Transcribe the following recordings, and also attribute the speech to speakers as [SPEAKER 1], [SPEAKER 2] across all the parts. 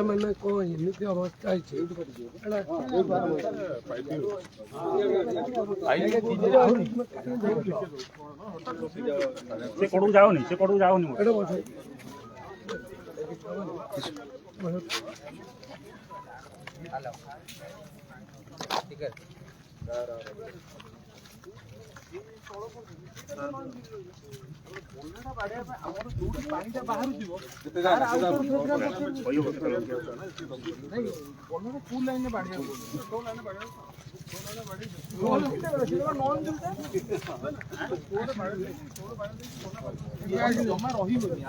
[SPEAKER 1] ମାନେ କଣ ଏମିତି ଅବସ୍ଥା ହେଇଛି
[SPEAKER 2] ସେ କଡ଼କୁ ଯାଉନି
[SPEAKER 3] ଜମା ରହିବନି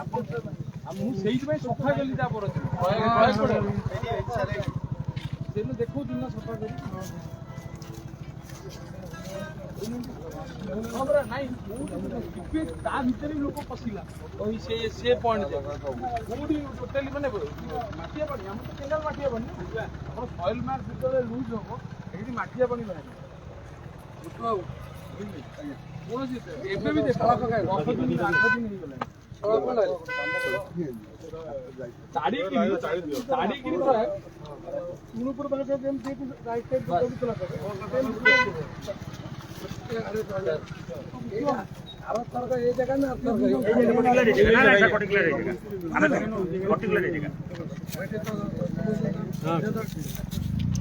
[SPEAKER 3] ମୁଁ ସେଇଥିପାଇଁ ସଫା କଲି ତାପରେ ଦେଖଉଥିଲି ନା ସଫା କରି ନାଇଁ ତା ଭିତରେ ବି ଲୋକ ପଶିଲା ସେ ପଏଣ୍ଟ କୋଉଠି ଟୋଟାଲି ମାନେ ମାଟିଆ ପାଣି ଆମର ତ କେନାଲ ମାଟିଆ ପାଣି ଆପଣ ସଏଲ ମାର୍କ ଯେତେବେଳେ ଲୁଜ୍ ହବ ଏଠି ମାଟିଆ ପାଣି ବାହାରିବ କୌଣସି ଏବେ ବି ଦେଖ 10 ଦିନ 8 ଦିନ ହେଇଗଲାଣି ତାଡ଼ିକିରି ଥରେ ତୁଣୁପୁର ଭାଷା ଯେମିତି
[SPEAKER 1] ଆରଥରକ ଏ ଜାଗା ନା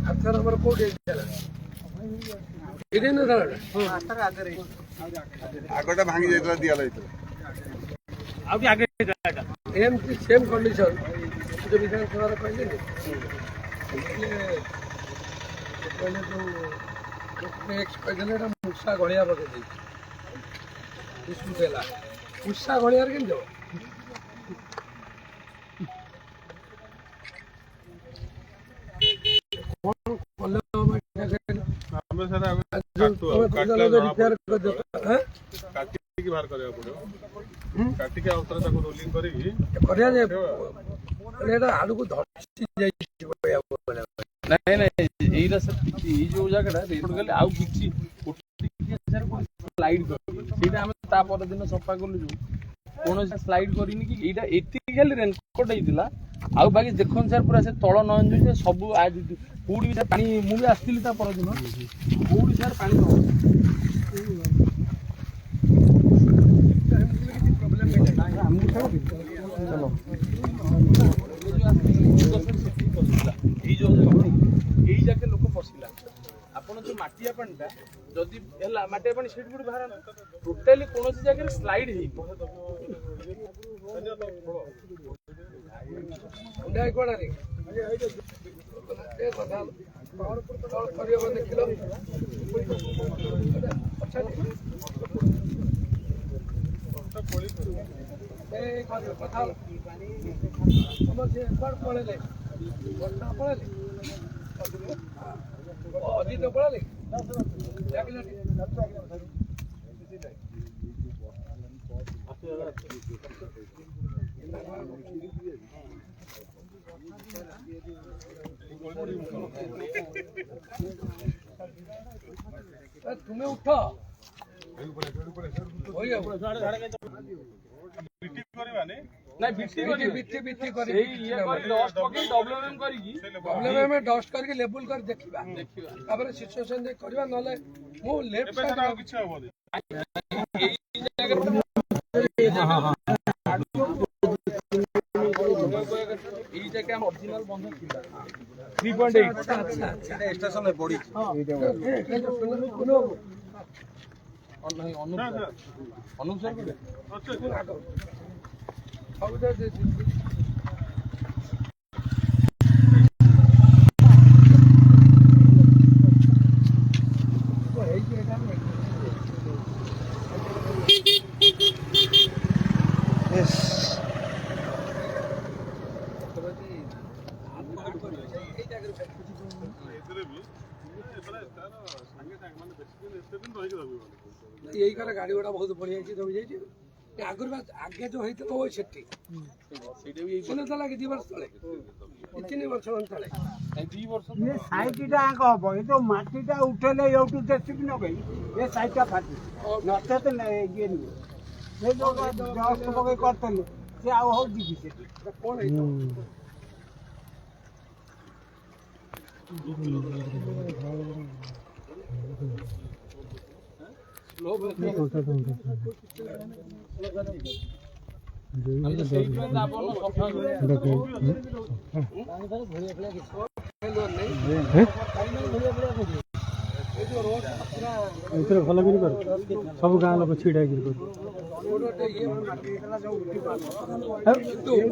[SPEAKER 1] ଆରଥର ଆମର କୋଉଠି
[SPEAKER 4] আগটা ভাঙি যাইଥିଲା দিয়াল হইଥିଲା
[SPEAKER 1] ଏମିତି ସେମ୍ କଣ୍ଡିସନ୍ ଯୋଉ ବିଧାନସଭାରେ କହିଲେନି କହିଲେ ଯୋଉ କହିଦେଲେ ଏଇଟା ମୂଷା ଗଳିଆ ପକେଇ ଦେଇଛି ହେଲା ମୂଷା ଗଳିଆରେ କେମିତି ହବ ଆଡକୁ ଧସି ଯାଇଛି
[SPEAKER 3] ନାଇଁ ନାଇଁ ଏଇଟା ଏଇ ଯୋଉ ଜାଗାଟା ଗଲେ ଆଉ କିଛି ସ୍ଲାଇଡ୍ ସେଇଟା ଆମେ ତା ପରଦିନ ସଫା କଲୁ ଯୋଉ କୌଣସି ସ୍ଲାଇଡ୍ କରିନି କି ଏଇଟା ଏତିକି ଖାଲି ରେନକୋଟ୍ ହେଇଥିଲା ଆଉ ବାକି ଦେଖନ୍ତୁ ସାର୍ ପୁରା ସେ ତଳ ନଅଞ୍ଜୁ ଯେ ସବୁ କୋଉଠି ବି ପାଣି ମୁଁ ବି ଆସିଥିଲି ତା ପରଦିନ କୋଉଠି ସାର୍ ପାଣି ଏଇ ଯାକେ ଲୋକ ପଶିଲା ଆପଣ ଯୋଉ ମାଟିଆ ପାଣିଟା ଯଦି ହେଲା ମାଟିଆ ପାଣି ସେଠି କୋଉଠି ବାହାର ଟୋଟାଲି କୌଣସି ଜାଗାରେ ସ୍ଲାଇଡ୍ ହେଇନି ଦେଖିଲ କଥା ପଳେଇଲେ ପଳେଇଲେ ଅଜିତ ପଳେଇଲେ ତୁମେ ଉଠ ଡଷ୍ଟ କରିକି ଲେବୁଲ କରି ଦେଖିବା ତାପରେ ସିଚୁଏସନ କରିବା ନହେଲେ ମୁଁ ଲେଫ୍ଟ ସାଇଡ୍ ଏଇ ଜାଗା ଆମ ଅରିଜିନାଲ ବନ୍ଧ ଥିଲା 3.8 ଷ୍ଟେସନରେ ପଡିଛି ଅନୁପ ସାର୍ यही गाड़ी गुड़ा बहुत बढ़िया दबी जाइए
[SPEAKER 1] ଆଗରୁ ଆଗେ ଯୋଉ ହେଇଥିଲା ଓଇ ସେଠି
[SPEAKER 3] ସେଇଟା ବି
[SPEAKER 1] ଶୁଣ ଥିଲା କି 2 ବର୍ଷ ତଳେ 3 ବର୍ଷ ତଳେ
[SPEAKER 3] 2 ବର୍ଷ
[SPEAKER 2] ये साइडटा आंक हब ये तो माटीटा उठेले एउटू जेसीबी नगई ये साइडटा फाटी नचेत ने ये नुहे ये जो जस्ट पकई करतले से आउ हो दिबी सेठी
[SPEAKER 1] କଣ ହେଇଥିଲା
[SPEAKER 3] ସେଇଥିପାଇଁ ତ ଆପଣ ସଫା
[SPEAKER 2] ଏଥିରେ ଭଲ କିରି କର ସବୁ ଗାଁ ଲୋକ ଛିଡ଼ା ହେଇକିରି କରୁ
[SPEAKER 1] ଗୋଟେ ଇଏ ମାଟି ହେଇଥିଲା ଯୋଉ ଉଠି ପାରୁନ